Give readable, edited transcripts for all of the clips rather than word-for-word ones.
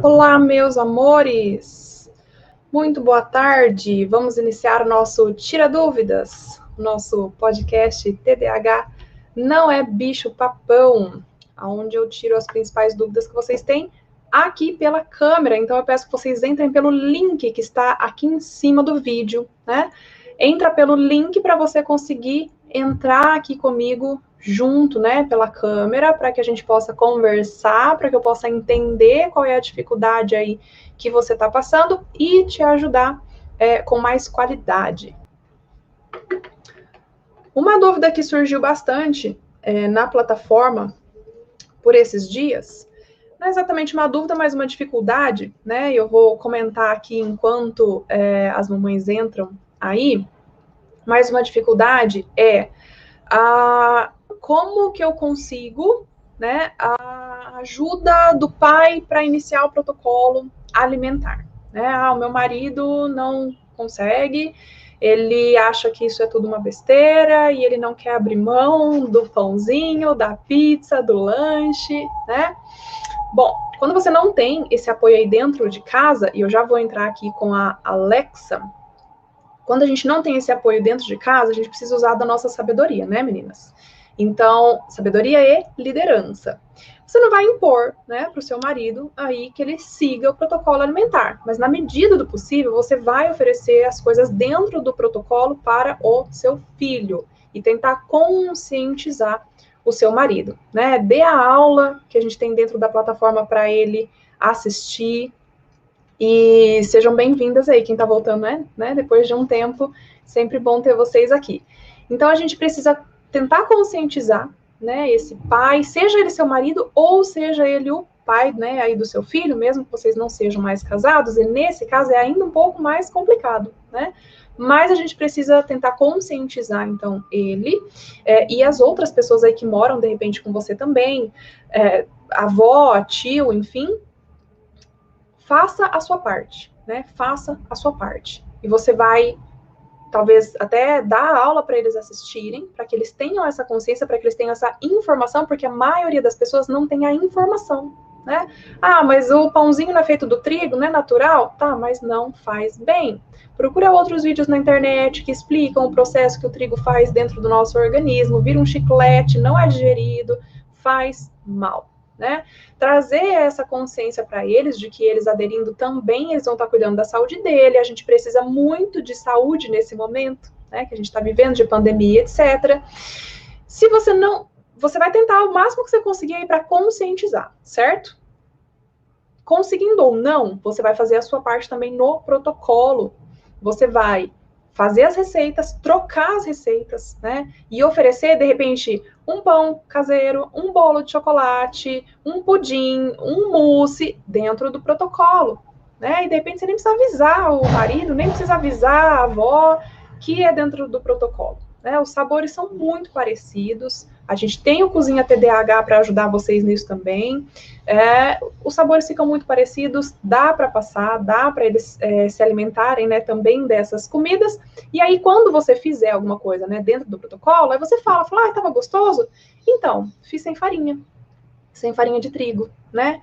Olá, meus amores! Muito boa tarde! Vamos iniciar o nosso Tira Dúvidas, nosso podcast TDAH Não é Bicho Papão, onde eu tiro as principais dúvidas que vocês têm aqui pela câmera. Então eu peço que vocês entrem pelo link que está aqui em cima do vídeo, né? Entra pelo link para você conseguir entrar aqui comigo junto, né, pela câmera, para que a gente possa conversar, para que eu possa entender qual é a dificuldade aí que você está passando e te ajudar com mais qualidade. Uma dúvida que surgiu bastante na plataforma por esses dias, não é exatamente uma dúvida, mas uma dificuldade, né? Eu vou comentar aqui enquanto as mamães entram aí, mas uma dificuldade é como que eu consigo, né, a ajuda do pai para iniciar o protocolo alimentar, né? O meu marido não consegue, ele acha que isso é tudo uma besteira e ele não quer abrir mão do pãozinho, da pizza, do lanche, né? Bom, quando você não tem esse apoio aí dentro de casa, e eu já vou entrar aqui com a Alexa, quando a gente não tem esse apoio dentro de casa, a gente precisa usar da nossa sabedoria, né, meninas? Então, sabedoria e liderança. Você não vai impor, né, para o seu marido aí que ele siga o protocolo alimentar, mas na medida do possível, você vai oferecer as coisas dentro do protocolo para o seu filho e tentar conscientizar o seu marido, né? Dê a aula que a gente tem dentro da plataforma para ele assistir. E sejam bem-vindas aí, quem está voltando, né? Depois de um tempo, sempre bom ter vocês aqui. Então, a gente precisa tentar conscientizar, né, esse pai, seja ele seu marido ou seja ele o pai, né, aí do seu filho, mesmo que vocês não sejam mais casados, e nesse caso é ainda um pouco mais complicado, né? Mas a gente precisa tentar conscientizar, então, ele e as outras pessoas aí que moram, de repente, com você também, avó, tio, enfim, faça a sua parte, né? Faça a sua parte. E você vai, talvez, até dar aula para eles assistirem, para que eles tenham essa consciência, para que eles tenham essa informação, porque a maioria das pessoas não tem a informação, né? Mas o pãozinho não é feito do trigo, não é natural? Tá, mas não faz bem. Procura outros vídeos na internet que explicam o processo que o trigo faz dentro do nosso organismo, vira um chiclete, não é digerido, faz mal. Né? Trazer essa consciência para eles de que eles aderindo também, eles vão estar cuidando da saúde dele. A gente precisa muito de saúde nesse momento, né, que a gente está vivendo de pandemia, etc. Se você não, você vai tentar o máximo que você conseguir aí para conscientizar, certo? Conseguindo ou não, você vai fazer a sua parte também no protocolo. Você vai fazer as receitas, trocar as receitas, né? E oferecer, de repente, um pão caseiro, um bolo de chocolate, um pudim, um mousse dentro do protocolo, né? E de repente você nem precisa avisar o marido, nem precisa avisar a avó que é dentro do protocolo, né? Os sabores são muito parecidos. A gente tem o Cozinha TDAH para ajudar vocês nisso também. Os sabores ficam muito parecidos, dá para passar, dá para eles se alimentarem, né, também dessas comidas. E aí, quando você fizer alguma coisa, né, dentro do protocolo, aí você fala, estava gostoso? Então, fiz sem farinha de trigo, né?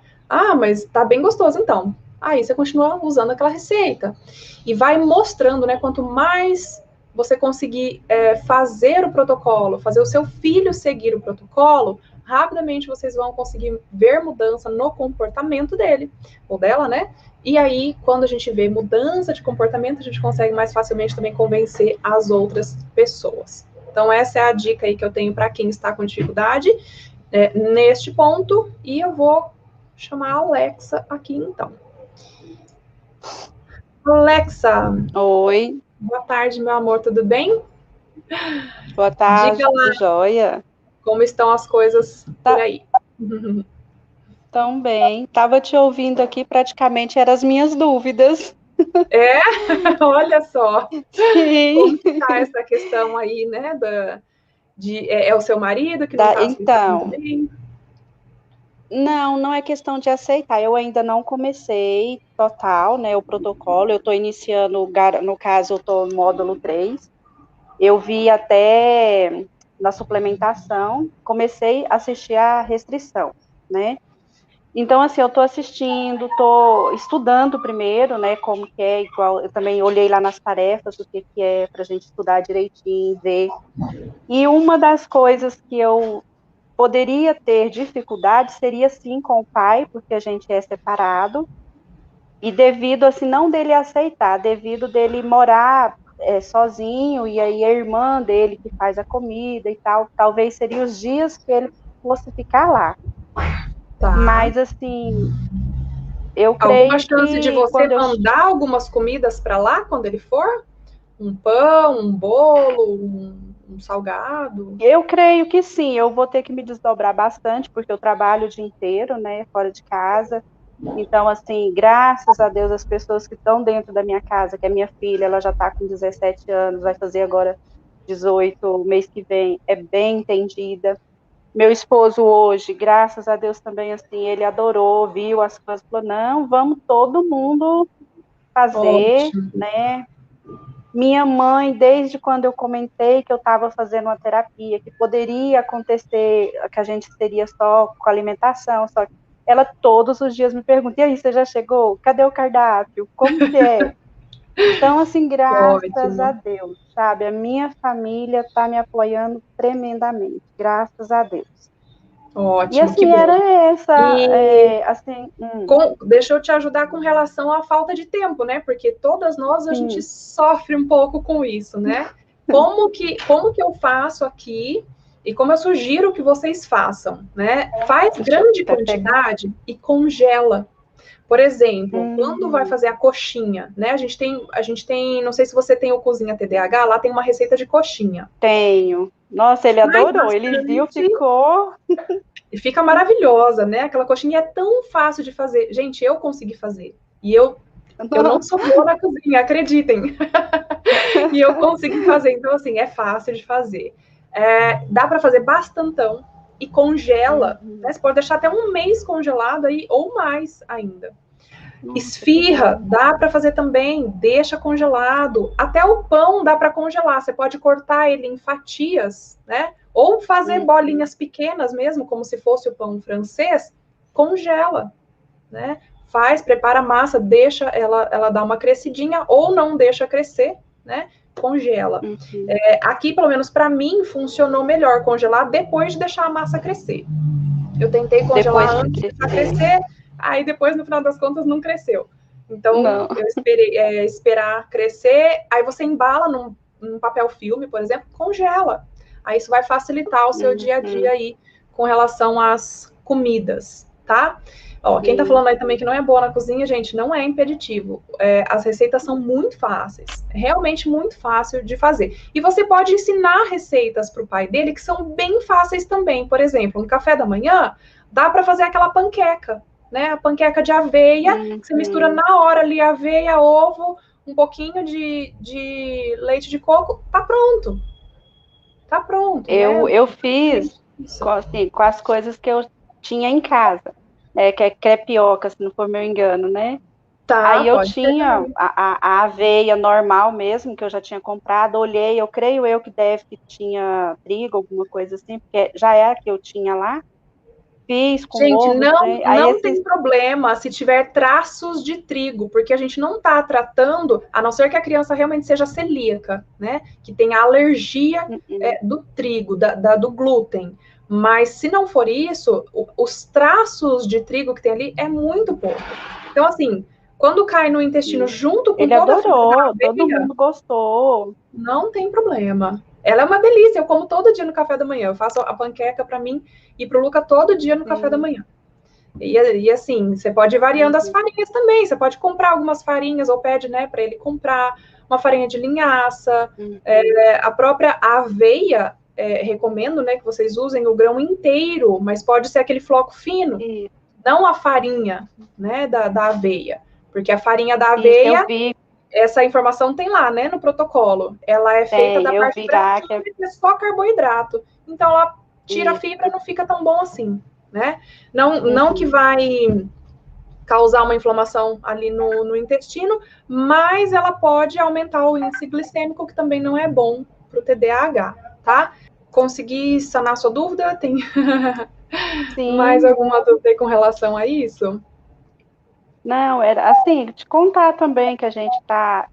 Mas tá bem gostoso, então. Aí você continua usando aquela receita e vai mostrando, né, quanto mais você conseguir fazer o protocolo, fazer o seu filho seguir o protocolo, rapidamente vocês vão conseguir ver mudança no comportamento dele, ou dela, né? E aí, quando a gente vê mudança de comportamento, a gente consegue mais facilmente também convencer as outras pessoas. Então, essa é a dica aí que eu tenho para quem está com dificuldade neste ponto, e eu vou chamar a Alexa aqui, então. Alexa. Oi. Boa tarde, meu amor, tudo bem? Boa tarde, Diga lá, tudo jóia? como estão as coisas por aí? Tão bem. Estava te ouvindo aqui, praticamente eram as minhas dúvidas. Olha só. Sim. Como está essa questão aí, né, é o seu marido que não está aceitando Então, também? não é questão de aceitar. Eu ainda não comecei total, né, o protocolo. Eu estou iniciando, no caso, eu estou no módulo 3. Eu vi até na suplementação, comecei a assistir a restrição, né? Então, assim, eu estou assistindo, estou estudando primeiro, né, como que é, igual, eu também olhei lá nas tarefas o que que é para a gente estudar direitinho, ver. E uma das coisas que eu poderia ter dificuldade seria, sim, com o pai, porque a gente é separado, e devido, assim, não dele aceitar, devido dele morar sozinho, e aí a irmã dele que faz a comida e tal, talvez seriam os dias que ele fosse ficar lá. Tá. Mas, assim, eu Alguma creio chance de que você quando eu. mandar algumas comidas para lá quando ele for? Um pão, um bolo, um salgado? Eu creio que sim, eu vou ter que me desdobrar bastante, porque eu trabalho o dia inteiro, né, fora de casa. Então, assim, graças a Deus, as pessoas que estão dentro da minha casa, que é minha filha, ela já está com 17 anos, vai fazer agora 18, mês que vem, é bem entendida. Meu esposo hoje, graças a Deus também, assim, ele adorou, viu as coisas, falou, não, vamos todo mundo fazer, Ótimo. né? Minha mãe, desde quando eu comentei que eu estava fazendo uma terapia, que poderia acontecer, que a gente seria só com alimentação, só que ela todos os dias me pergunta, e aí, você já chegou? Cadê o cardápio? Como que é? Então, assim, graças a Ótimo. Deus, sabe? A minha família está me apoiando tremendamente, graças a Deus. E Ótimo, que assim, bom. era essa, E assim, deixa eu te ajudar com relação à falta de tempo, né? Porque todas nós a gente sim, sofre um pouco com isso, né? Como que eu faço aqui e como eu sugiro que vocês façam, né? Faz deixa eu grande até pegar. quantidade e congela. Por exemplo, quando vai Hum, fazer a coxinha, né? A gente tem, não sei se você tem o Cozinha TDAH, lá tem uma receita de coxinha. tenho. Nossa, ele Faz adorou, ele viu, bastante ficou. e fica maravilhosa, né? Aquela coxinha é tão fácil de fazer. Gente, eu consegui fazer. E eu não sou boa na cozinha, acreditem. E eu consegui fazer. Então, assim, é fácil de fazer. Dá para fazer bastantão e congela. Né? Uhum. Você pode deixar até um mês congelado aí, ou mais ainda. Nossa, que Esfirra, bom. dá para fazer também, deixa congelado. Até o pão dá para congelar. Você pode cortar ele em fatias, né? Ou fazer Uhum. bolinhas pequenas mesmo, como se fosse o pão francês, congela, né? Faz, prepara a massa, deixa ela dar uma crescidinha ou não deixa crescer, né? Congela. Uhum. Aqui, pelo menos para mim, funcionou melhor congelar depois de deixar a massa crescer. Eu tentei congelar Depois que antes de deixar crescer. crescer, aí depois, no final das contas, não cresceu. Então, Não. eu esperei esperar crescer, aí você embala num papel filme, por exemplo, congela. Aí isso vai facilitar o seu dia a dia Uhum. aí com relação às comidas, tá? Ó, quem tá Sim. falando aí também que não é boa na cozinha, gente, não é impeditivo. As receitas são muito fáceis, realmente muito fácil de fazer. E você pode ensinar receitas para o pai dele que são bem fáceis também. Por exemplo, no café da manhã, dá para fazer aquela panqueca, né? A panqueca de aveia, que você mistura Uhum. na hora ali aveia, ovo, um pouquinho de leite de coco, tá pronto. Tá pronto, né? Eu fiz Isso. assim, com as coisas que eu tinha em casa, né, que é crepioca, se não for meu engano, né? Tá, Aí eu pode ser tinha também. a aveia normal mesmo, que eu já tinha comprado, olhei, eu creio eu que deve que tinha trigo, alguma coisa assim, porque já é a que eu tinha lá, fiz com Gente, ovo, não, trem, aí não esses. tem problema se tiver traços de trigo, porque a gente não está tratando, a não ser que a criança realmente seja celíaca, né? Que tenha alergia do trigo, do glúten. Mas se não for isso, os traços de trigo que tem ali é muito pouco. Então, assim, quando cai no intestino junto com Ele toda a fibra da adorou, todo aveia, mundo gostou. não tem problema. Ela é uma delícia, eu como todo dia no café da manhã. Eu faço a panqueca para mim e para o Luca todo dia no café da Sim. manhã. E assim, você pode ir variando as Uhum. farinhas também. Você pode comprar algumas farinhas, ou pede, né, para ele comprar uma farinha de linhaça. Uhum. A própria aveia, recomendo, né, que vocês usem o grão inteiro, mas pode ser aquele floco fino, Isso, não a farinha, né, da aveia. Porque a farinha da isso, eu aveia, vi, essa informação tem lá, né, no protocolo. Ela é feita da tem, eu parte vi lá que branquinha, que é só carboidrato. Então, ela tira a fibra, isso. não fica tão bom assim, né? Não que Uhum. vai causar uma inflamação ali no intestino, mas ela pode aumentar o índice glicêmico, que também não é bom para o TDAH, tá? Consegui sanar sua dúvida? Tem Mais Sim. alguma dúvida aí com relação a isso? Não, era assim, te contar também que a gente tá.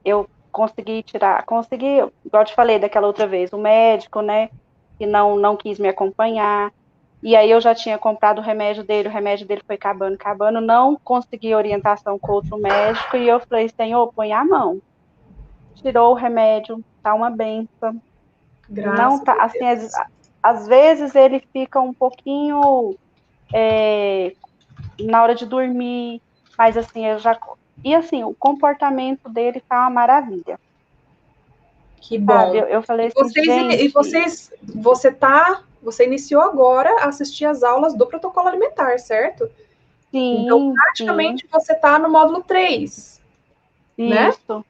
Eu consegui, igual eu te falei daquela outra vez, o médico, né, que não quis me acompanhar. E aí eu já tinha comprado o remédio dele foi acabando, acabando, não consegui orientação com outro médico, e eu falei, Senhor, põe a mão. Tirou o remédio, tá uma benção. Não Graças tá, a assim, Deus. às vezes ele fica um pouquinho é, na hora de dormir, mas assim, eu já. E assim, o comportamento dele tá uma maravilha, Que sabe? bom. Eu falei E assim, gente, você iniciou agora a assistir as aulas do protocolo alimentar, certo? Então, sim, sim, praticamente você está no módulo 3, né? isso,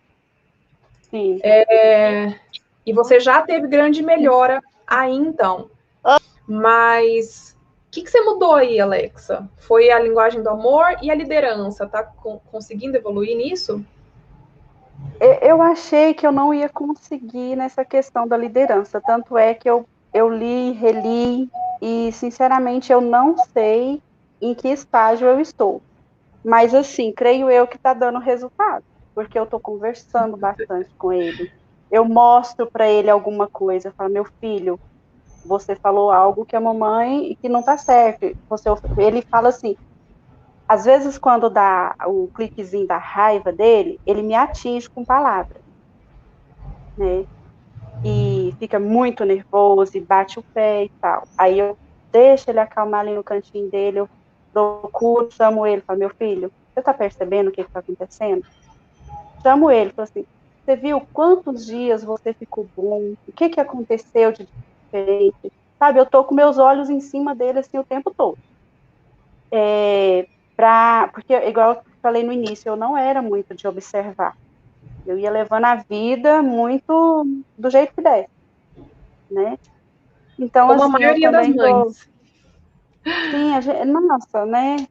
sim. E você já teve grande melhora aí, então. Mas o que você mudou aí, Alexa? Foi a linguagem do amor e a liderança. Tá conseguindo evoluir nisso? Eu achei que eu não ia conseguir nessa questão da liderança, tanto é que eu li, reli, e sinceramente eu não sei em que estágio eu estou. Mas assim, creio eu que está dando resultado, porque eu estou conversando bastante com ele. Eu mostro para ele alguma coisa, eu falo, meu filho, você falou algo que a mamãe que não está certo. Ele fala assim, às vezes quando dá o cliquezinho da raiva dele, ele me atinge com palavras, né? E fica muito nervoso e bate o pé e tal. Aí eu deixo ele acalmar ali no cantinho dele, eu procuro, chamo ele, falo, meu filho, você está percebendo o que está acontecendo? Chamo ele, falo assim, você viu quantos dias você ficou bom? O que que aconteceu de diferente? Sabe, eu tô com meus olhos em cima dele assim o tempo todo. Porque, igual eu falei no início, eu não era muito de observar. Eu ia levando a vida muito do jeito que desse, né? Então, Como a assim, eu maioria das também tô, mães. sim, nossa, né?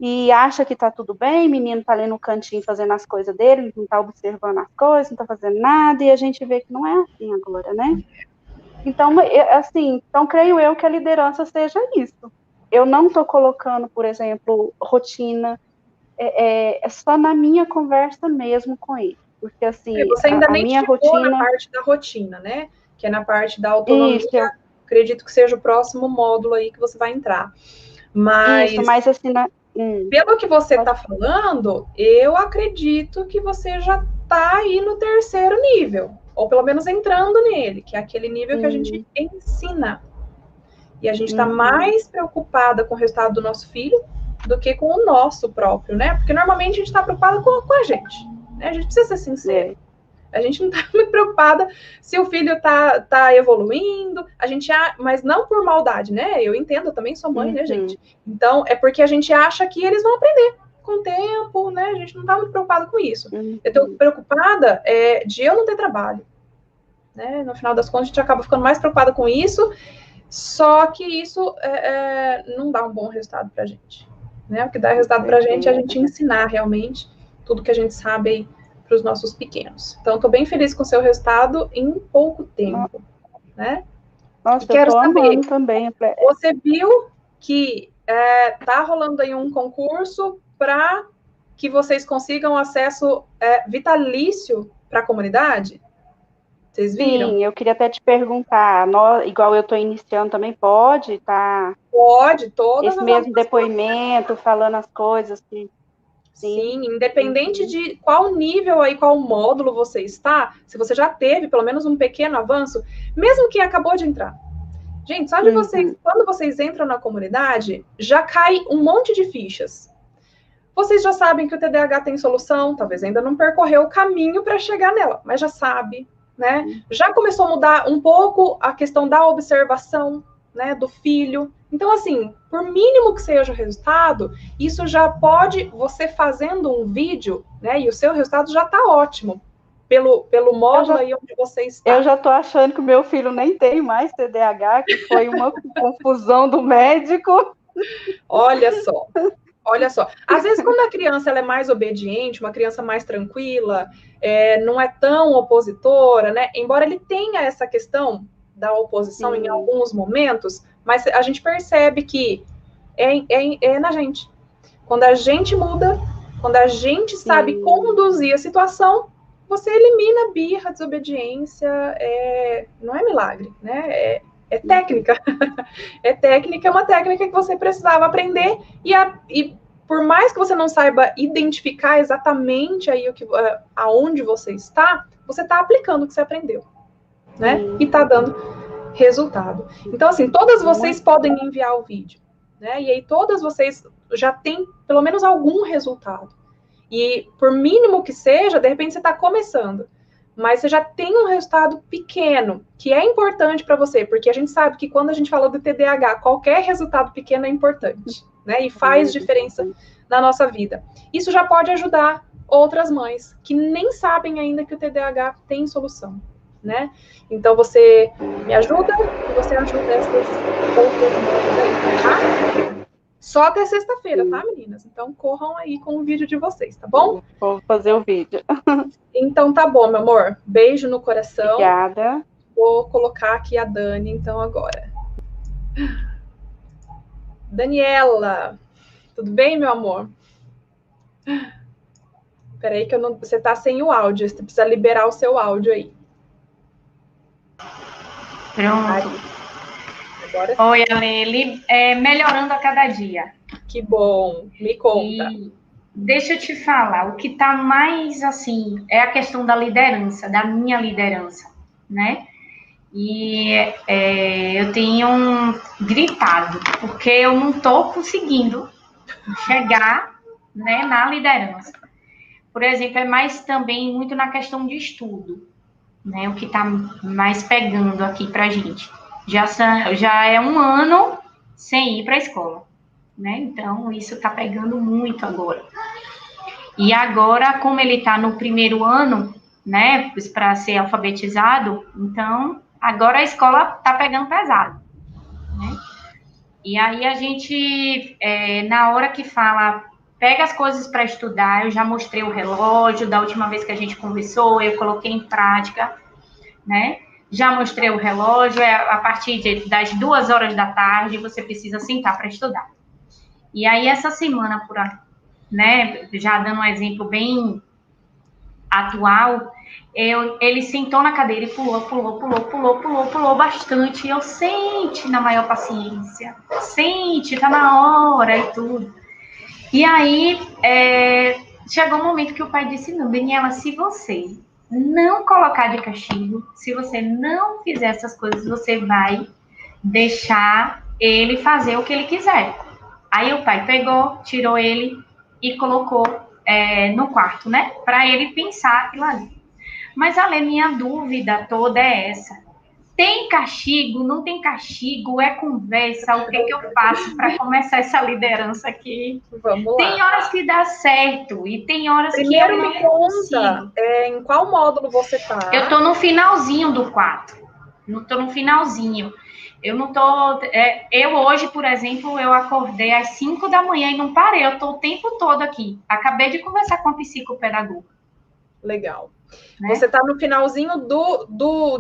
E acha que tá tudo bem, menino tá ali no cantinho fazendo as coisas dele, não tá observando as coisas, não tá fazendo nada, e a gente vê que não é assim agora, né? Então, assim, então creio eu que a liderança seja isso. Eu não tô colocando, por exemplo, rotina, é só na minha conversa mesmo com ele. Porque, assim, Você ainda a nem minha chegou na rotina, parte da rotina, né? Que é na parte da autonomia. isso, Acredito que seja o próximo módulo aí que você vai entrar. Mas, mas assim, pelo que você pode, está falando, eu acredito que você já está aí no terceiro nível, ou pelo menos entrando nele, que é aquele nível que a gente hum, ensina. E a gente está uhum, mais preocupada com o resultado do nosso filho do que com o nosso próprio, né? Porque normalmente a gente está preocupada com a gente, né? A gente precisa ser sincero. é, A gente não está muito preocupada se o filho tá evoluindo, mas não por maldade, né? Eu entendo, eu também sou mãe, né, uhum, gente? Então, é porque a gente acha que eles vão aprender com o tempo, né? A gente não está muito preocupado com isso. Eu estou uhum, preocupada de eu não ter trabalho, né? No final das contas, a gente acaba ficando mais preocupada com isso, só que isso não dá um bom resultado para a gente, né? O que dá com resultado para a gente é a certeza. gente ensinar realmente tudo que a gente sabe aí para os nossos pequenos. Então, estou bem feliz com o seu resultado em pouco tempo, né? E Nossa, eu quero tô saber, amando também. você viu que tá rolando aí um concurso para que vocês consigam acesso vitalício para a comunidade? Vocês viram? Sim, eu queria até te perguntar, igual eu estou iniciando também, pode, tá? Pode, todas Esse as mesmo alunas. depoimento, falando as coisas que sim. Sim, independente Uhum, de qual nível aí, qual módulo você está, se você já teve pelo menos um pequeno avanço, mesmo que acabou de entrar. Gente, só de vocês, uhum, quando vocês entram na comunidade, já cai um monte de fichas. Vocês já sabem que o TDAH tem solução, talvez ainda não percorreu o caminho para chegar nela, mas já sabe, né? Já começou a mudar um pouco a questão da observação, né, do filho. Então, assim, por mínimo que seja o resultado, isso já pode, você fazendo um vídeo, né, e o seu resultado já está ótimo, pelo Eu módulo já, aí onde você eu está. já tô achando que o meu filho nem tem mais TDAH, que foi uma confusão do médico. Olha só. Olha só, às vezes quando a criança ela é mais obediente, uma criança mais tranquila, não é tão opositora, né? Embora ele tenha essa questão da oposição em Sim, alguns momentos, mas a gente percebe que é na gente. Quando a gente muda, quando a gente sabe conduzir a situação, você elimina birra, desobediência, não é milagre, né? É técnica. É técnica, é uma técnica que você precisava aprender e por mais que você não saiba identificar exatamente aí aonde você está aplicando o que você aprendeu, né? E está dando resultado. Então, assim, todas vocês podem enviar o vídeo, né? E aí todas vocês já têm pelo menos algum resultado. E por mínimo que seja, de repente você está começando, mas você já tem um resultado pequeno, que é importante para você, porque a gente sabe que quando a gente fala do TDAH, qualquer resultado pequeno é importante, né? E faz diferença na nossa vida. Isso já pode ajudar outras mães que nem sabem ainda que o TDAH tem solução, né? Então você me ajuda e você ajuda essas outras mães aí, tá? Só até sexta-feira, tá, meninas? Então corram aí com o vídeo de vocês, tá bom? Vou fazer o vídeo. Então tá bom, meu amor. Beijo no coração. Obrigada. Vou colocar aqui a Dani, então, agora. Daniela, tudo bem, meu amor? Peraí que você tá sem o áudio, você precisa liberar o seu áudio aí. Pronto. Agora... Oi, Ale, melhorando a cada dia. Que bom, me conta. E deixa eu te falar, o que tá mais, assim, é a questão da liderança, da minha liderança, né? E eu tenho gritado, porque eu não tô conseguindo chegar, né, na liderança. Por exemplo, é mais também muito na questão de estudo, né? O que tá mais pegando aqui pra gente. Já é 1 ano sem ir para a escola, né? Então, isso está pegando muito agora. E agora, como ele está no primeiro ano, né, para ser alfabetizado, então, agora a escola está pegando pesado, né? E aí a gente, na hora que fala, pega as coisas para estudar, eu já mostrei o relógio, da última vez que a gente conversou, eu coloquei em prática, né? Já mostrei o relógio, a partir das 2 horas da tarde, você precisa sentar para estudar. E aí, essa semana, né, já dando um exemplo bem atual, ele sentou na cadeira e pulou bastante. E eu, sente na maior paciência, sente, tá na hora e tudo. E aí, chegou um momento que o pai disse, não, Daniela, se você não colocar de castigo, se você não fizer essas coisas, você vai deixar ele fazer o que ele quiser. Aí o pai pegou, tirou ele e colocou no quarto, né? Para ele pensar aquilo ali. Mas, Ale, minha dúvida toda é essa. Tem castigo, não tem castigo, é conversa, o que eu faço para começar essa liderança aqui? Vamos lá. Tem horas que dá certo e tem horas Primeiro que eu não consigo. Em qual módulo você tá? Eu tô no finalzinho do 4. Não tô no finalzinho. Eu não tô... eu hoje, por exemplo, eu acordei às 5 da manhã e não parei. Eu tô o tempo todo aqui. Acabei de conversar com a psicopedagoga. Legal. Né? Você tá no finalzinho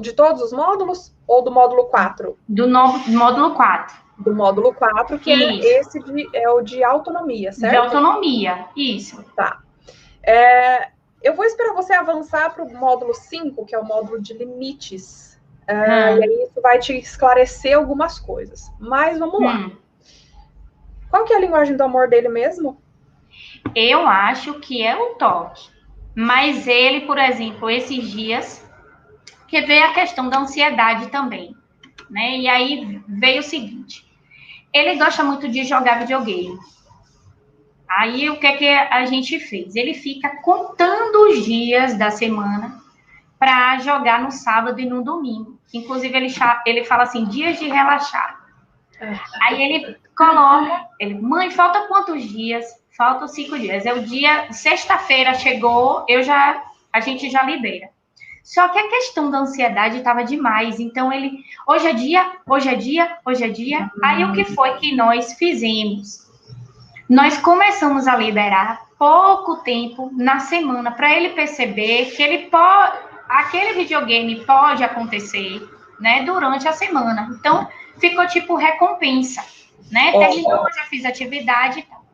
de todos os módulos ou do módulo 4? Do módulo 4. Do módulo 4, que isso. É o de autonomia, certo? De autonomia, isso. Tá. Eu vou esperar você avançar para o módulo 5, que é o módulo de limites. E aí isso vai te esclarecer algumas coisas. Mas vamos lá. Qual que é a linguagem do amor dele mesmo? Eu acho que é o toque. Mas ele, por exemplo, esses dias, que veio a questão da ansiedade também, né? E aí veio o seguinte, ele gosta muito de jogar videogame. Aí o que a gente fez? Ele fica contando os dias da semana para jogar no sábado e no domingo. Inclusive, ele fala assim, dias de relaxar. Aí ele coloca, mãe, falta quantos dias? Faltam 5 dias. É o dia, sexta-feira chegou, a gente já libera. Só que a questão da ansiedade estava demais. Então, hoje é dia. Aí, o que foi que nós fizemos? Nós começamos a liberar pouco tempo na semana para ele perceber que aquele videogame pode acontecer, né, durante a semana. Então, ficou tipo recompensa, né? Terminou, já fiz atividade e tal.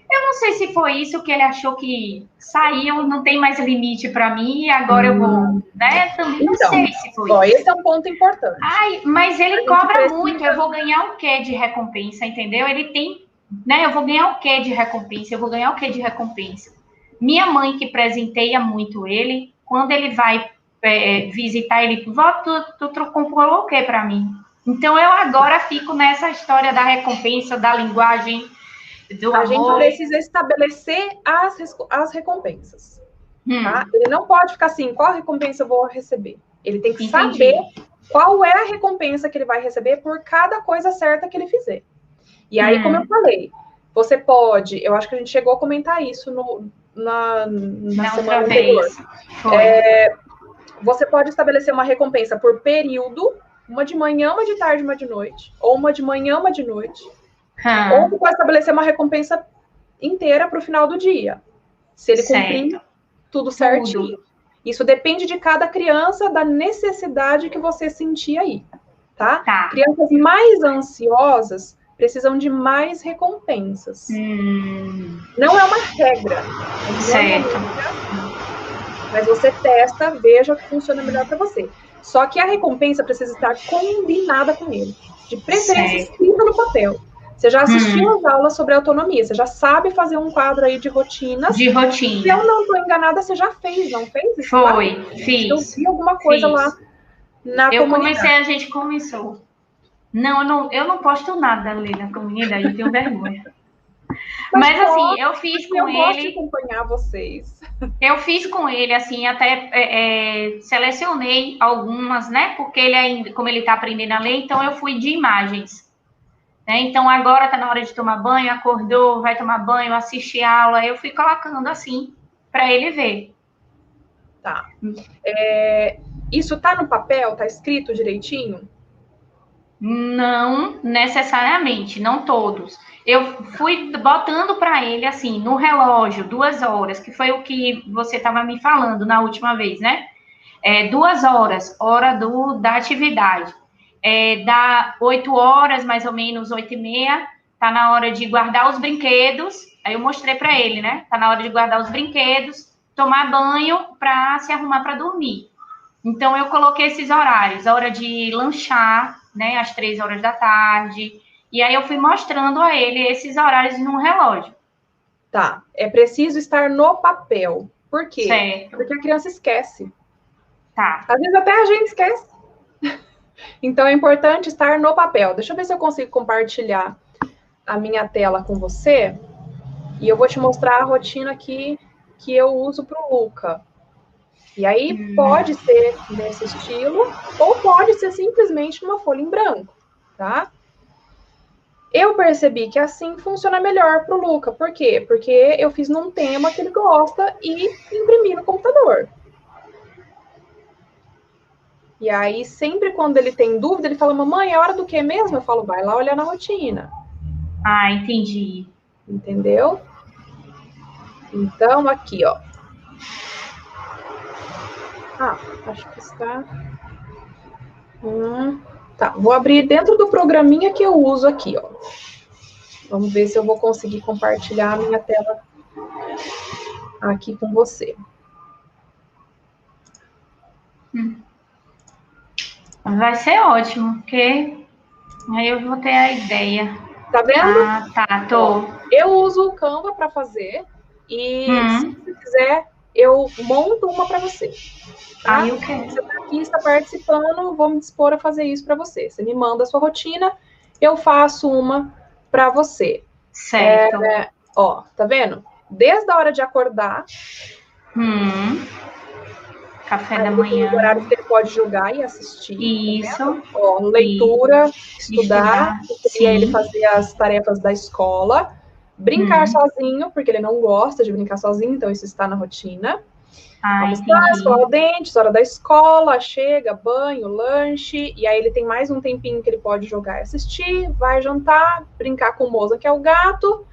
Eu não sei se foi isso que ele achou que saiu, não tem mais limite para mim, e agora eu vou, né? Também não sei se foi isso. Esse é um ponto importante. Ai, mas ele cobra muito, eu vou ganhar o quê de recompensa, entendeu? Ele tem, né? Eu vou ganhar o quê de recompensa? Eu vou ganhar o quê de recompensa? Minha mãe, que presenteia muito ele, quando ele vai visitar, ele, vó, tu comprou o quê para mim? Então, eu agora fico nessa história da recompensa, da linguagem, do amor. A gente precisa estabelecer as recompensas. Tá? Ele não pode ficar assim, qual recompensa eu vou receber? Ele tem que saber qual é a recompensa que ele vai receber por cada coisa certa que ele fizer. E aí, como eu falei, você pode... Eu acho que a gente chegou a comentar isso na semana anterior. Você pode estabelecer uma recompensa por período, uma de manhã, uma de tarde, uma de noite, ou uma de manhã, uma de noite. Ou você pode estabelecer uma recompensa inteira para o final do dia. Se ele cumprir tudo certinho. Isso depende de cada criança, da necessidade que você sentir aí, tá? Crianças mais ansiosas precisam de mais recompensas. Não é uma regra. Mas você testa, veja o que funciona melhor para você. Só que a recompensa precisa estar combinada com ele. De preferência escrita no papel. Você já assistiu às aulas sobre autonomia, você já sabe fazer um quadro aí de rotinas. De rotina. Se eu não estou enganada, você já fez, não fez? Isso fiz. Eu vi alguma coisa lá na comunidade. A gente começou. Não, eu não posto nada ali na comunidade, eu tenho vergonha. Mas assim, eu fiz com ele... Eu gosto de acompanhar vocês. Eu fiz com ele, assim, até selecionei algumas, né? Porque ele ainda, como ele está aprendendo a ler, então eu fui de imagens. Então, agora está na hora de tomar banho, acordou, vai tomar banho, assiste aula. Eu fui colocando assim, para ele ver. Tá. Isso está no papel? Está escrito direitinho? Não necessariamente, não todos. Eu fui botando para ele, assim, no relógio, 2 horas, que foi o que você estava me falando na última vez, né? 2 horas, hora da atividade. Dá 8 horas, mais ou menos, 8h30, tá na hora de guardar os brinquedos. Aí eu mostrei para ele, né? Tá na hora de guardar os brinquedos, tomar banho para se arrumar para dormir. Então, eu coloquei esses horários, a hora de lanchar, né? Às 3 horas da tarde. E aí eu fui mostrando a ele esses horários no relógio. Tá, é preciso estar no papel. Por quê? Certo. Porque a criança esquece. Tá. Às vezes até a gente esquece. Então, é importante estar no papel. Deixa eu ver se eu consigo compartilhar a minha tela com você. E eu vou te mostrar a rotina aqui que eu uso para o Luca. E aí, pode ser nesse estilo, ou pode ser simplesmente numa folha em branco, tá? Eu percebi que assim funciona melhor para o Luca. Por quê? Porque eu fiz num tema que ele gosta e imprimi no computador. E aí, sempre quando ele tem dúvida, ele fala, mamãe, é hora do quê mesmo? Eu falo, vai lá olhar na rotina. Ah, entendi. Entendeu? Então, aqui, ó. Acho que está... Tá, vou abrir dentro do programinha que eu uso aqui, ó. Vamos ver se eu vou conseguir compartilhar a minha tela aqui com você. Vai ser ótimo, porque aí eu vou ter a ideia. Tá vendo? Ah, tá, tô. Eu uso o Canva para fazer e se você quiser, eu monto uma para você. Tá? Eu quero. Você tá aqui, está participando, vou me dispor a fazer isso para você. Você me manda a sua rotina, eu faço uma para você. Certo. Ó, tá vendo? Desde a hora de acordar. Café da manhã. O horário que ele pode jogar e assistir. Isso. Tá, ó, leitura, estudar. E aí ele fazer as tarefas da escola. Brincar sozinho, porque ele não gosta de brincar sozinho, então isso está na rotina. Escovar dentes, hora da escola, chega, banho, lanche, e aí ele tem mais um tempinho que ele pode jogar e assistir, vai jantar, brincar com o Moza, que é o gato,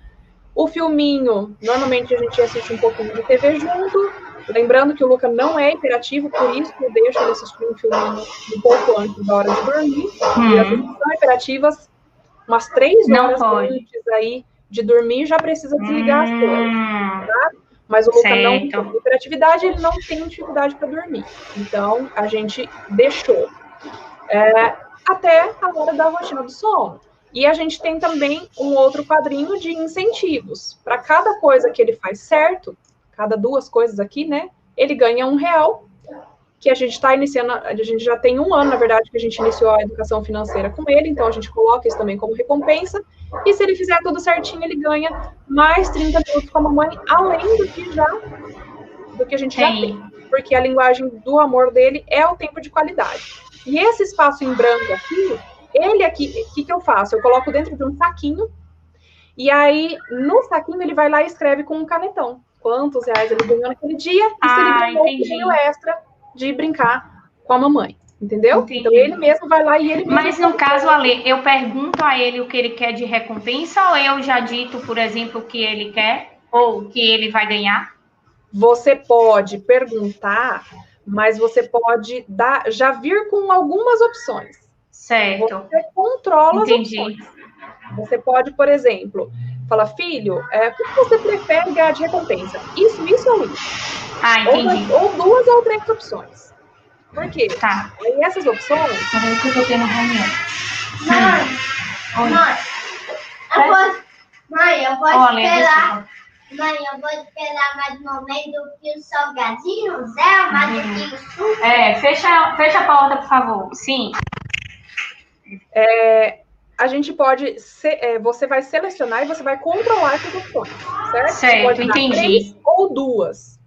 O filminho, normalmente a gente assiste um pouquinho de TV junto, lembrando que o Luca não é hiperativo, por isso que eu deixo ele assistir um filminho um pouco antes da hora de dormir. E as pessoas são hiperativas, umas 3 horas antes aí de dormir, já precisa desligar as telas, tá? Mas o Luca não tem hiperatividade, ele não tem dificuldade para dormir. Então, a gente deixou até a hora da rotina do sono. E a gente tem também um outro quadrinho de incentivos. Para cada coisa que ele faz certo, cada 2 coisas aqui, né? Ele ganha R$1, que a gente está iniciando, a gente já tem 1 ano, na verdade, que a gente iniciou a educação financeira com ele, então a gente coloca isso também como recompensa. E se ele fizer tudo certinho, ele ganha mais 30 minutos com a mamãe, além do que a gente já tem. Porque a linguagem do amor dele é o tempo de qualidade. E esse espaço em branco aqui, ele aqui, o que eu faço? Eu coloco dentro de um saquinho, e aí, no saquinho, ele vai lá e escreve com um canetão quantos reais ele ganhou naquele dia, e se ele ganhou um prêmio extra de brincar com a mamãe, entendeu? Entendi. Então, ele mesmo vai lá e ele mesmo... Mas, no caso, Ale, eu pergunto a ele o que ele quer de recompensa, ou eu já dito, por exemplo, o que ele quer, ou o que ele vai ganhar? Você pode perguntar, mas você pode já vir com algumas opções. Certo. Você controla as opções. Você pode, por exemplo, falar, filho, o que você prefere ganhar de recompensa? Isso ou isso? Entendi. Ou 2 ou 3 opções. Por quê? Tá. E essas opções... Que eu tô tendo reunião. Mãe, eu vou esperar. Mãe, eu vou esperar mais um momento que o salgadinho, Zé, mais do que o suco. Fecha a porta, por favor. Sim. A gente pode... você vai selecionar e você vai controlar essas opções, certo? Certo, você pode entendi. dar 3 ou 2.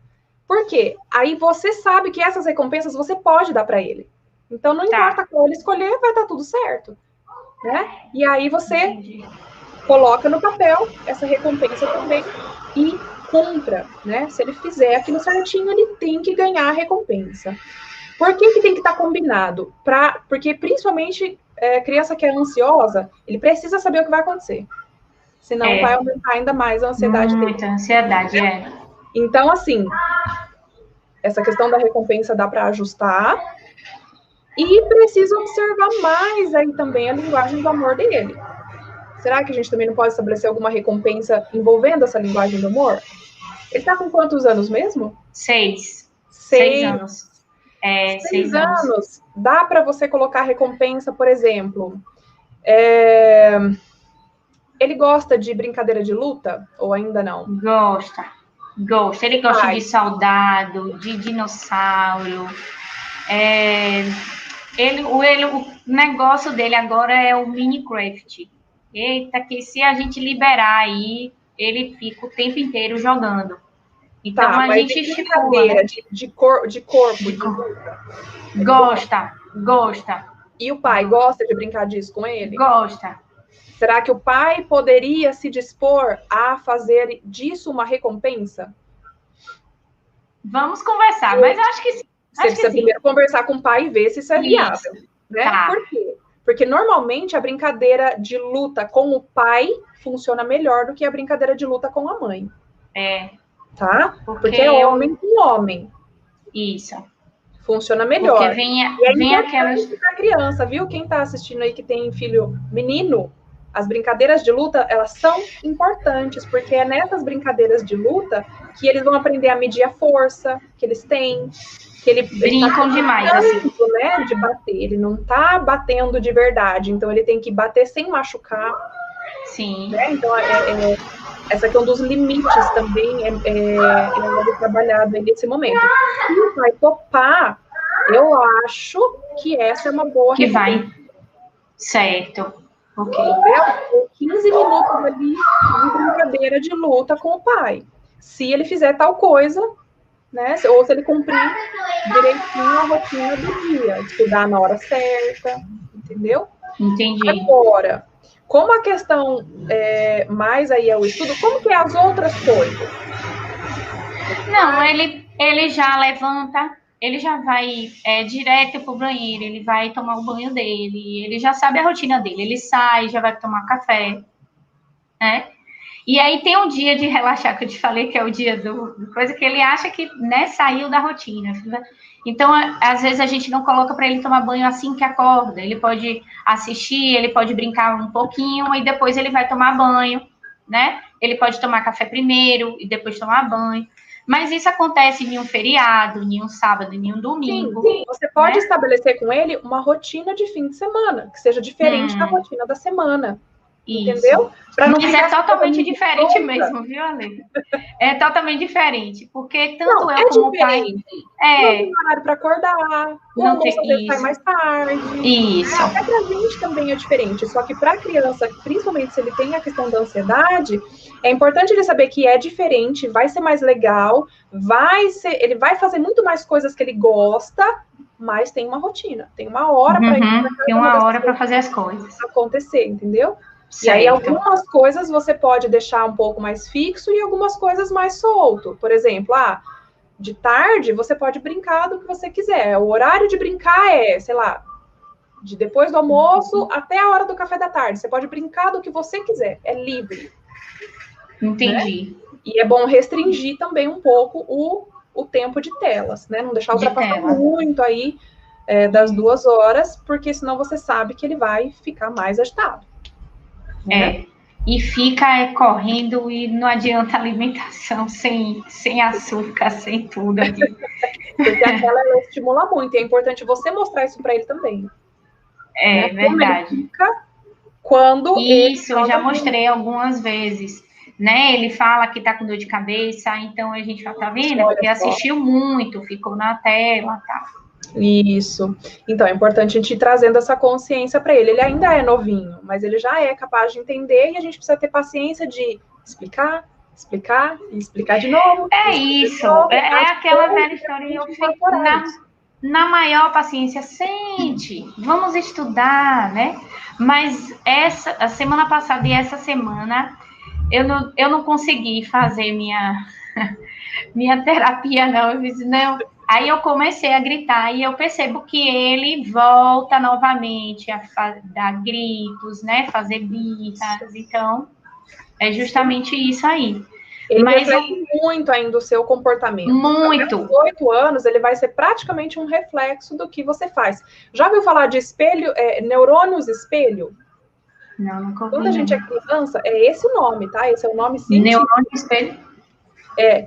Por quê? Aí você sabe que essas recompensas você pode dar para ele. Então, não importa qual ele escolher, vai dar tudo certo. Né? E aí você coloca no papel essa recompensa também e compra, né? Se ele fizer aquilo certinho, ele tem que ganhar a recompensa. Por que tem que estar combinado? Porque, principalmente, criança que é ansiosa, ele precisa saber o que vai acontecer. Senão vai aumentar ainda mais a ansiedade dele. Muita ansiedade, Então, assim, essa questão da recompensa dá para ajustar e precisa observar mais aí também a linguagem do amor dele. Será que a gente também não pode estabelecer alguma recompensa envolvendo essa linguagem do amor? Ele está com quantos anos mesmo? 6. 6 anos. 6 anos. Dá para você colocar recompensa, por exemplo, ele gosta de brincadeira de luta ou ainda não? Gosta. Ele gosta de soldado, de dinossauro. O negócio dele agora é o Minecraft. Eita, que se a gente liberar aí, ele fica o tempo inteiro jogando. Então a gente estimula, né? de corpo. Gosta. E o pai gosta de brincar disso com ele? Gosta. Será que o pai poderia se dispor a fazer disso uma recompensa? Vamos conversar, mas eu acho que sim. Você precisa primeiro conversar com o pai e ver se isso é viável. Né? Tá. Por quê? Porque normalmente a brincadeira de luta com o pai funciona melhor do que a brincadeira de luta com a mãe. Tá? Porque é homem com homem. Isso. Funciona melhor. Porque vem aquelas... pra criança, viu? Quem tá assistindo aí que tem filho menino, as brincadeiras de luta, elas são importantes, porque é nessas brincadeiras de luta que eles vão aprender a medir a força que eles têm, que ele brincam demais, assim. Né, de bater. Ele não tá batendo de verdade, então ele tem que bater sem machucar. Sim. Né? Então, essa questão dos limites também é trabalhado nesse momento. Se o pai topar, eu acho que essa é uma boa que vai. Certo. Ok. 15 minutos ali de brincadeira de luta com o pai. Se ele fizer tal coisa, né? Ou se ele cumprir direitinho a rotina do dia, estudar na hora certa, entendeu? Entendi. Agora, como a questão mais aí é o estudo, como que é as outras coisas? Não, ele já levanta, ele já vai direto pro banheiro, ele vai tomar o banho dele, ele já sabe a rotina dele, ele sai, já vai tomar café, né? E aí tem um dia de relaxar, que eu te falei que é o dia do coisa que ele acha que, né, saiu da rotina. Então, às vezes a gente não coloca para ele tomar banho assim que acorda. Ele pode assistir, ele pode brincar um pouquinho e depois ele vai tomar banho, né? Ele pode tomar café primeiro e depois tomar banho. Mas isso acontece em um feriado, em um sábado, em um domingo. Sim, você pode estabelecer com ele uma rotina de fim de semana, que seja diferente da rotina da semana. Entendeu? Mas é totalmente diferente mesmo, viu, Ale? É totalmente diferente, porque tanto eu como o pai... Não tem horário para acordar, o almoço sai mais tarde. Isso. Até pra gente também é diferente, só que para a criança, principalmente se ele tem a questão da ansiedade, é importante ele saber que é diferente, vai ser mais legal, ele vai fazer muito mais coisas que ele gosta, mas tem uma rotina, tem uma hora para tem uma hora para fazer as coisas acontecer, entendeu? Certo. E aí, algumas coisas você pode deixar um pouco mais fixo e algumas coisas mais solto. Por exemplo, de tarde você pode brincar do que você quiser. O horário de brincar é, sei lá, de depois do almoço até a hora do café da tarde. Você pode brincar do que você quiser, é livre. Entendi. Né? E é bom restringir também um pouco o tempo de telas, né? Não deixar ultrapassar muito aí das 2 horas, porque senão você sabe que ele vai ficar mais agitado. E fica correndo e não adianta alimentação sem açúcar, sem tudo. Porque aquela ela estimula muito, e é importante você mostrar isso para ele também. É verdade. Ele fica quando isso, eu já mostrei algumas vezes. Né? Ele fala que tá com dor de cabeça, então a gente fala, tá vendo? Porque assistiu muito, ficou na tela, tá? Isso. Então, é importante a gente ir trazendo essa consciência para ele. Ele ainda é novinho, mas ele já é capaz de entender e a gente precisa ter paciência de explicar e explicar de novo. É isso. É aquela velha história. Eu fico na maior paciência. Sente, vamos estudar, né? Mas a semana passada e essa semana eu não consegui fazer minha terapia, não. Eu disse, não. Aí eu comecei a gritar e eu percebo que ele volta novamente a dar gritos, né? Fazer birras. Então, é justamente isso aí. Ele reflete muito ainda o seu comportamento. Muito. Até os 8 anos, ele vai ser praticamente um reflexo do que você faz. Já ouviu falar de espelho, neurônios espelho? Não, nunca ouvi. Quando a gente é criança, é esse o nome, tá? Esse é o nome científico. Neurônio espelho?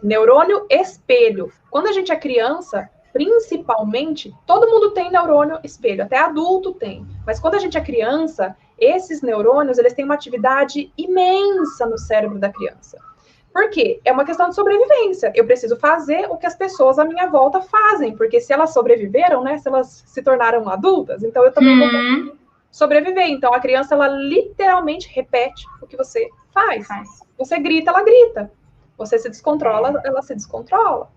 Neurônio espelho. Quando a gente é criança, principalmente, todo mundo tem neurônio espelho, até adulto tem. Mas quando a gente é criança, esses neurônios, eles têm uma atividade imensa no cérebro da criança. Por quê? É uma questão de sobrevivência. Eu preciso fazer o que as pessoas à minha volta fazem, porque se elas sobreviveram, né, se elas se tornaram adultas, então eu também vou sobreviver. Então a criança, ela literalmente repete o que você faz. Você grita, ela grita. Você se descontrola, ela se descontrola.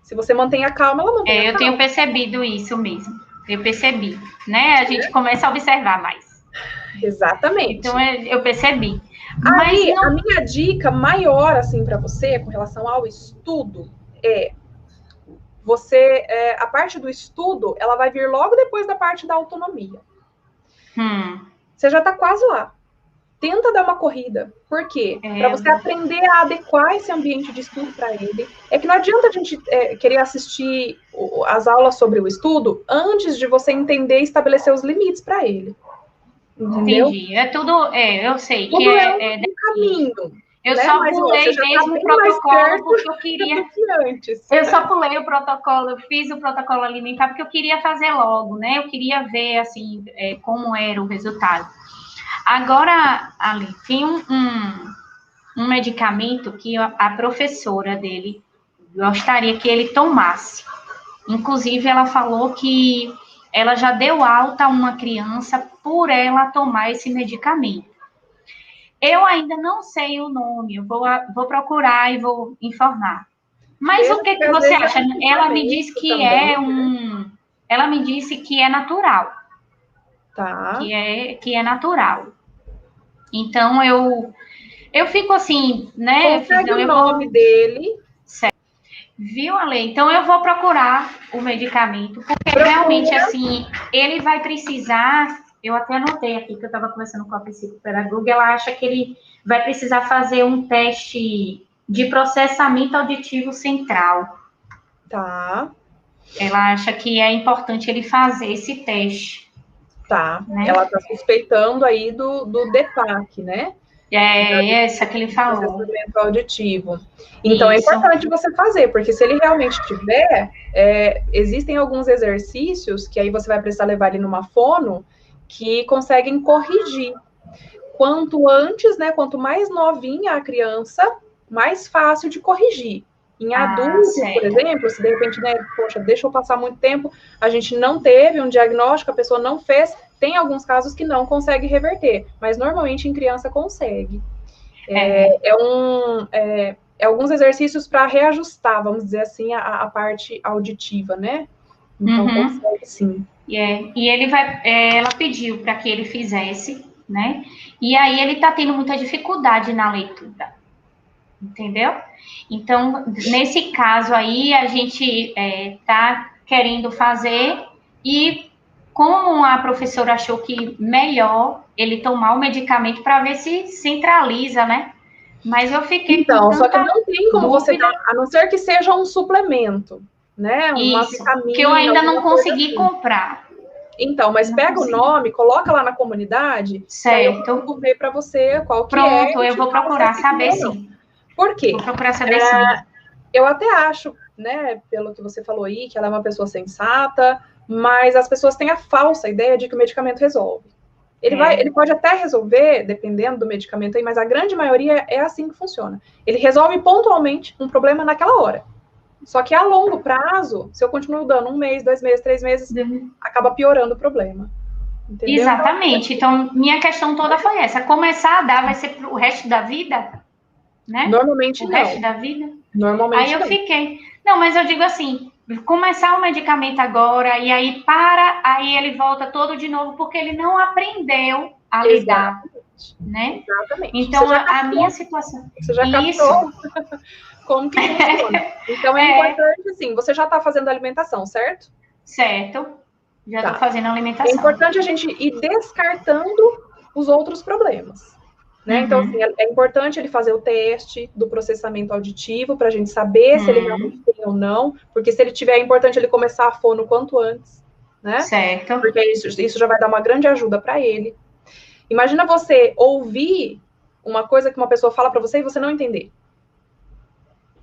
Se você mantém a calma, ela mantém a calma. Eu tenho percebido isso mesmo. Eu percebi, né? A gente começa a observar mais. Exatamente. Então, eu percebi. Aí, a minha dica maior, assim, para você, com relação ao estudo, a parte do estudo, ela vai vir logo depois da parte da autonomia. Você já está quase lá. Tenta dar uma corrida. Por quê? Para você aprender a adequar esse ambiente de estudo para ele. É que não adianta a gente querer assistir as aulas sobre o estudo antes de você entender e estabelecer os limites para ele. Entendeu? Entendi. É tudo, eu sei. Tudo que é um caminho. Eu só pulei mesmo o protocolo porque eu queria. Eu só pulei o protocolo, eu fiz o protocolo alimentar porque eu queria fazer logo, né? Eu queria ver, assim, como era o resultado. Agora, Ali, tem um medicamento que a professora dele gostaria que ele tomasse. Inclusive, ela falou que ela já deu alta a uma criança por ela tomar esse medicamento. Eu ainda não sei o nome, eu vou procurar e vou informar. Mas o que você acha? Ela me disse que ela me disse que é natural. Tá. Que é natural. Então, eu fico assim, né? Consegue o nome dele. Certo. Viu, Ale? Então, eu vou procurar o medicamento, porque realmente, assim, ele vai precisar eu até anotei aqui que eu estava conversando com a psicopedagoga, ela acha que ele vai precisar fazer um teste de processamento auditivo central. Tá. Ela acha que é importante ele fazer esse teste. Tá. Né? Ela está suspeitando aí do DEPAC, né? É essa que ele falou. Processamento auditivo. Então, Isso. é importante você fazer, porque se ele realmente tiver, existem alguns exercícios que aí você vai precisar levar ele numa fono, que conseguem corrigir. Quanto antes, né, quanto mais novinha a criança, mais fácil de corrigir. Em adultos, por exemplo, se de repente, né, poxa, deixa eu passar muito tempo, a gente não teve um diagnóstico, a pessoa não fez, tem alguns casos que não consegue reverter, mas normalmente em criança consegue. Alguns exercícios para reajustar, vamos dizer assim, a parte auditiva, né? Então, consegue sim. E ele ela pediu para que ele fizesse, né? E aí ele está tendo muita dificuldade na leitura, entendeu? Então, nesse caso aí, a gente está querendo fazer, e como a professora achou que melhor ele tomar o medicamento para ver se centraliza, né? Mas eu fiquei então, só que não tem como você dar, a não ser que seja um suplemento, né? Uma vitamina. Que eu ainda não consegui comprar. Então, mas pega o nome, coloca lá na comunidade. Certo. Eu vou ver para você qual que Pronto, eu vou procurar saber sim. Por quê? Vou procurar saber sim. Eu até acho, né, pelo que você falou aí, que ela é uma pessoa sensata, mas as pessoas têm a falsa ideia de que o medicamento resolve. Ele pode até resolver, dependendo do medicamento aí, mas a grande maioria é assim que funciona. Ele resolve pontualmente um problema naquela hora. Só que a longo prazo, se eu continuo dando 1 mês, 2 meses, 3 meses, acaba piorando o problema. Entendeu? Exatamente. Então, minha questão toda foi essa. Começar a dar vai ser pro resto da vida? Né? Normalmente não. O resto da vida? Normalmente aí eu fiquei... Não, mas eu digo assim, começar o medicamento agora, e aí aí ele volta todo de novo, porque ele não aprendeu a lidar. Né? Exatamente. Então, a minha situação... Você já captou como que funciona. Então, é importante, assim, você já está fazendo alimentação, certo? Certo. Já estou fazendo alimentação. É importante a gente ir descartando os outros problemas. Né? Então, assim, é importante ele fazer o teste do processamento auditivo para a gente saber se ele realmente tem ou não, porque se ele tiver, é importante ele começar a fono quanto antes, né? Certo. Porque isso já vai dar uma grande ajuda para ele. Imagina você ouvir uma coisa que uma pessoa fala para você e você não entender.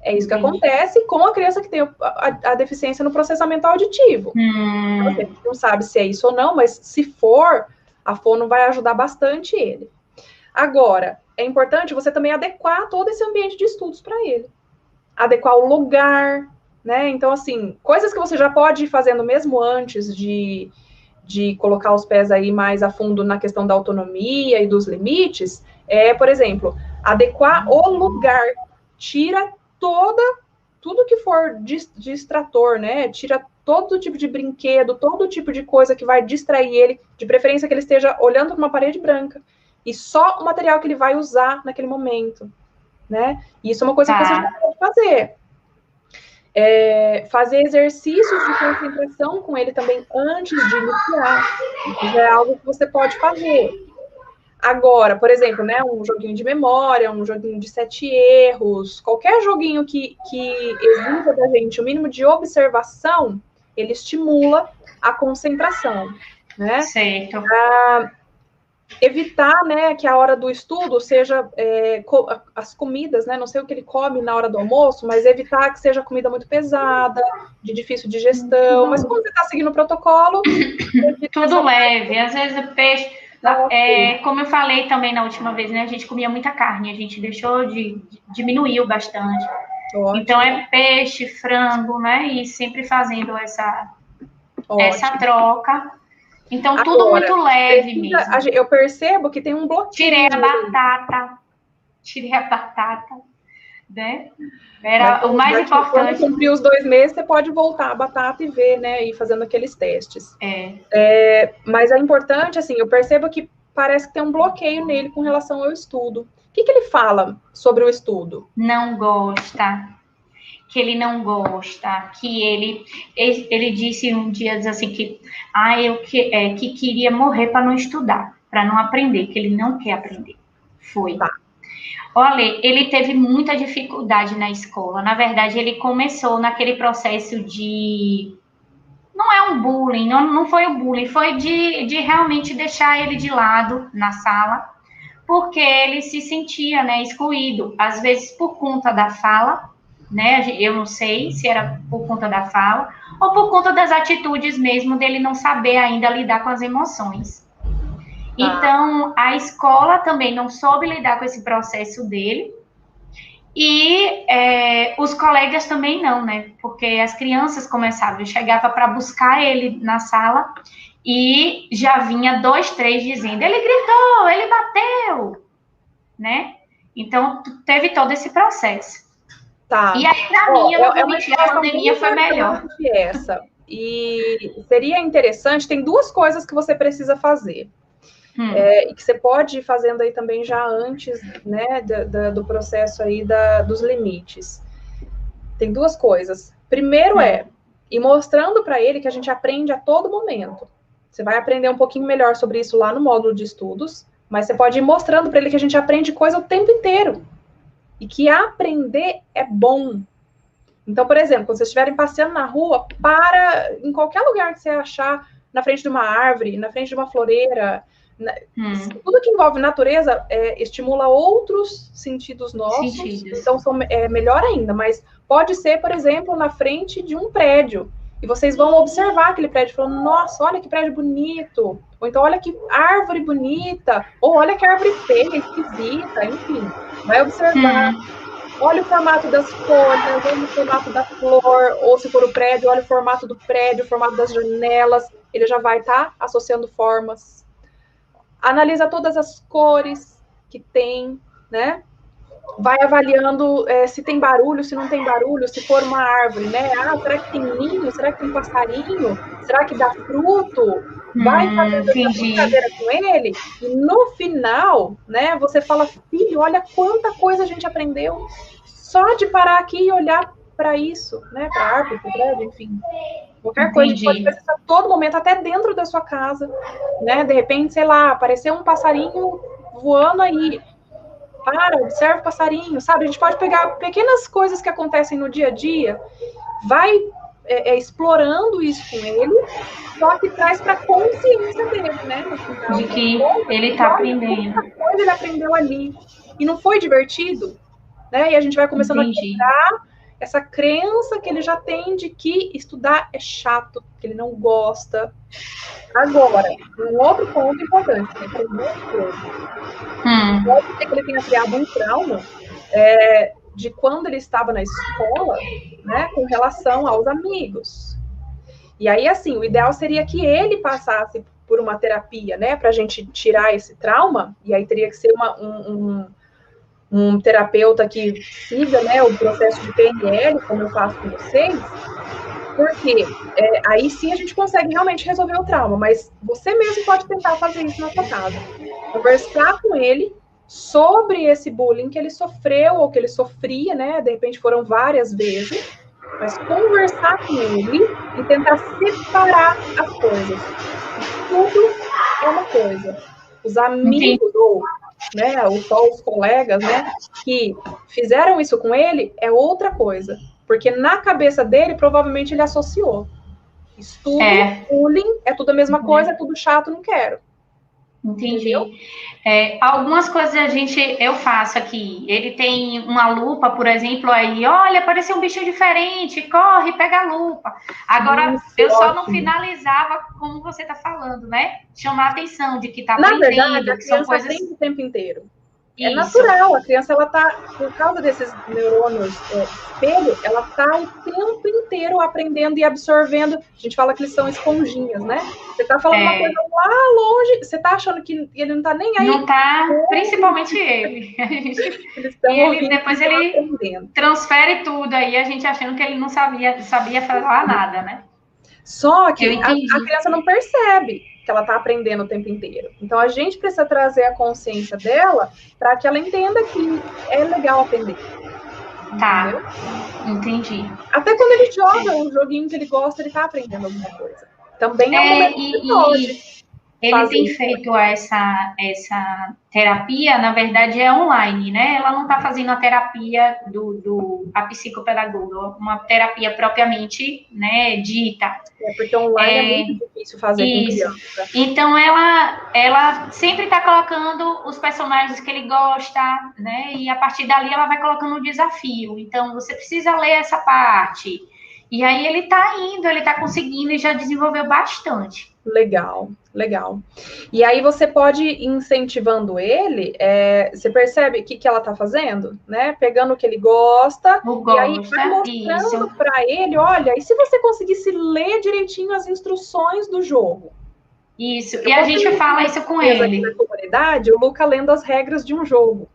É isso que acontece com a criança que tem a deficiência no processamento auditivo. Você não sabe se é isso ou não, mas se for, a fono vai ajudar bastante ele. Agora, é importante você também adequar todo esse ambiente de estudos para ele. Adequar o lugar, né? Então, assim, coisas que você já pode ir fazendo mesmo antes de colocar os pés aí mais a fundo na questão da autonomia e dos limites, por exemplo, adequar o lugar. Tira tudo que for distrator, né? Tira todo tipo de brinquedo, todo tipo de coisa que vai distrair ele, de preferência que ele esteja olhando para uma parede branca. E só o material que ele vai usar naquele momento, né? E isso é uma coisa que você já pode fazer. Fazer exercícios de concentração com ele também antes de iniciar. Isso é algo que você pode fazer. Agora, por exemplo, né, um joguinho de memória, um joguinho de 7 erros, qualquer joguinho que exija da gente o mínimo de observação, ele estimula a concentração, né? Certo. Evitar, né, que a hora do estudo seja as comidas, né, não sei o que ele come na hora do almoço, mas evitar que seja comida muito pesada, de difícil digestão, mas quando você está seguindo o protocolo... Tudo leve, às vezes o peixe... como eu falei também na última vez, né, a gente comia muita carne, a gente diminuiu bastante. Ótimo. Então, peixe, frango, né, e sempre fazendo essa troca. Então, agora, tudo muito leve mesmo. Eu percebo que tem um bloqueio. Tirei a batata, né? Era o mais importante. Quando cumprir os 2 meses, você pode voltar a batata e ver, né? E fazendo aqueles testes. Mas é importante, assim, eu percebo que parece que tem um bloqueio nele com relação ao estudo. O que ele fala sobre o estudo? Não gosta. que ele não gosta, que ele disse um dia assim que que queria morrer para não estudar, para não aprender, que ele não quer aprender. Foi. Tá. Olha, ele teve muita dificuldade na escola. Na verdade, ele começou naquele processo de... Não é um bullying, não foi o bullying, foi de realmente deixar ele de lado na sala, porque ele se sentia, né, excluído, às vezes por conta da fala, né, eu não sei se era por conta da fala, ou por conta das atitudes mesmo, dele não saber ainda lidar com as emoções. Então, a escola também não soube lidar com esse processo dele, e os colegas também não, né, porque as crianças começavam, eu chegava para buscar ele na sala, e já vinha 2, 3 dizendo, ele gritou, ele bateu, né? Então, teve todo esse processo. Tá. E aí, para mim, eu não vou mentir, a pandemia foi melhor. Essa. E seria interessante, tem 2 coisas que você precisa fazer. E que você pode ir fazendo aí também já antes, né, do processo aí dos limites. Tem 2 coisas. Primeiro ir mostrando para ele que a gente aprende a todo momento. Você vai aprender um pouquinho melhor sobre isso lá no módulo de estudos, mas você pode ir mostrando para ele que a gente aprende coisa o tempo inteiro. E que aprender é bom. Então, por exemplo, quando vocês estiverem passeando na rua, para em qualquer lugar que você achar, na frente de uma árvore, na frente de uma floreira, tudo que envolve natureza estimula outros sentidos nossos, então melhor ainda, mas pode ser, por exemplo, na frente de um prédio, e vocês vão observar aquele prédio falando, nossa, olha que prédio bonito, ou então olha que árvore bonita, ou olha que árvore feia, esquisita, enfim, vai observar, olha o formato das folhas, olha o formato da flor, ou se for o prédio, olha o formato do prédio, o formato das janelas, ele já vai estar associando formas. Analisa todas as cores que tem, né? Vai avaliando se tem barulho, se não tem barulho, se for uma árvore, né? Será que tem ninho? Será que tem passarinho? Será que dá fruto? Vai fazendo essa brincadeira com ele e no final, né, você fala, filho, olha quanta coisa a gente aprendeu só de parar aqui e olhar para isso, né? Para a árvore, para o prédio, enfim. Qualquer coisa que pode precisar a todo momento, até dentro da sua casa, né? De repente, sei lá, apareceu um passarinho voando aí. Observa o passarinho, sabe? A gente pode pegar pequenas coisas que acontecem no dia a dia, vai explorando isso com ele, só que traz para a consciência dele, né? Então, de que ele está aprendendo. Quanta coisa ele aprendeu ali. E não foi divertido, né? E a gente vai começando a quebrar essa crença que ele já tem de que estudar é chato, que ele não gosta. Agora, um outro ponto importante, né? Pode ser que ele tenha criado um trauma de quando ele estava na escola, né, com relação aos amigos. E aí, assim, o ideal seria que ele passasse por uma terapia, né, para a gente tirar esse trauma, e aí teria que ser um terapeuta que siga, né, o processo de PNL, como eu faço com vocês, porque aí sim a gente consegue realmente resolver o trauma, mas você mesmo pode tentar fazer isso na sua casa. Conversar com ele sobre esse bullying que ele sofreu ou que ele sofria, né, de repente foram várias vezes, mas conversar com ele e tentar separar as coisas. Tudo é uma coisa. Os amigos ou né, ou só os colegas, né, que fizeram isso com ele, é outra coisa. Porque na cabeça dele, provavelmente ele associou. Estudo, bullying, é tudo a mesma coisa, é tudo chato, não quero. Entendi. Algumas coisas eu faço aqui. Ele tem uma lupa, por exemplo, aí, olha, apareceu um bicho diferente, corre, pega a lupa. Agora, eu só não finalizava como você está falando, né? Chamar a atenção de que está aprendendo. Na verdade, a criança aprende o tempo inteiro. É natural, a criança, ela tá, por causa desses neurônios espelho, ela tá o tempo inteiro aprendendo e absorvendo. A gente fala que eles são esponjinhas, né? Você tá falando uma coisa lá longe, você tá achando que ele não tá nem aí. Não tá, principalmente ele. Depois ele transfere tudo aí, a gente achando que ele não sabia falar nada, né? Só que a criança não percebe que ela está aprendendo o tempo inteiro. Então, a gente precisa trazer a consciência dela para que ela entenda que é legal aprender. Tá. Entendeu? Entendi. Até quando ele joga um joguinho que ele gosta, ele tá aprendendo alguma coisa. Também é um momento que pode. Ele tem feito essa terapia, na verdade, é online, né? Ela não está fazendo a terapia a psicopedagoga, uma terapia propriamente, né, dita. Porque online é muito difícil fazer com criança. Então, ela sempre está colocando os personagens que ele gosta, né? E a partir dali ela vai colocando um desafio. Então, você precisa ler essa parte. E aí ele está indo, ele está conseguindo e já desenvolveu bastante. Legal. E aí você pode ir incentivando ele, você percebe o que ela tá fazendo, né? Pegando o que ele gosta, e aí vai mostrando para ele, olha, e se você conseguisse ler direitinho as instruções do jogo? Isso, e a gente fala isso com ele. Na comunidade, o Luca lendo as regras de um jogo,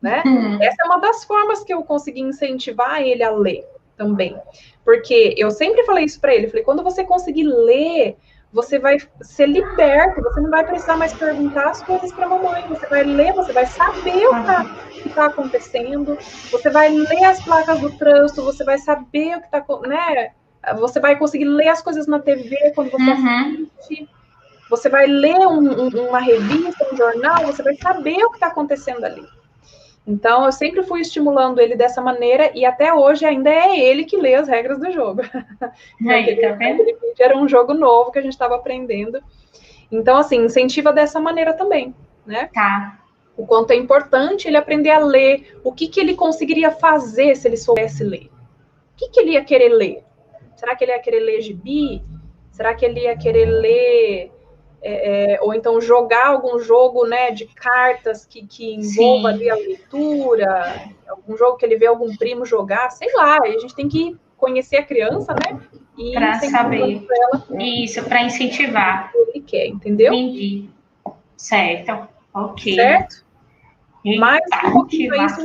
né? Essa é uma das formas que eu consegui incentivar ele a ler também. Porque eu sempre falei isso para ele, falei, quando você conseguir ler, você vai ser liberto, você não vai precisar mais perguntar as coisas para a mamãe, você vai ler, você vai saber o que está acontecendo, você vai ler as placas do trânsito, você vai saber o que está, né? Você vai conseguir ler as coisas na TV quando você assiste, você vai ler uma revista, um jornal, você vai saber o que está acontecendo ali. Então, eu sempre fui estimulando ele dessa maneira e até hoje ainda é ele que lê as regras do jogo. Era um jogo novo que a gente estava aprendendo. Então, assim, incentiva dessa maneira também, né? Tá. O quanto é importante ele aprender a ler, o que ele conseguiria fazer se ele soubesse ler. O que ele ia querer ler? Será que ele ia querer ler gibi? Será que ele ia querer ler... ou então jogar algum jogo, né, de cartas que envolva ali a leitura, algum jogo que ele vê algum primo jogar, sei lá, a gente tem que conhecer a criança, né, e para saber ela, isso, para incentivar. O que ele quer, entendeu? Entendi. Certo, ok. Certo? Mais um pouquinho aí.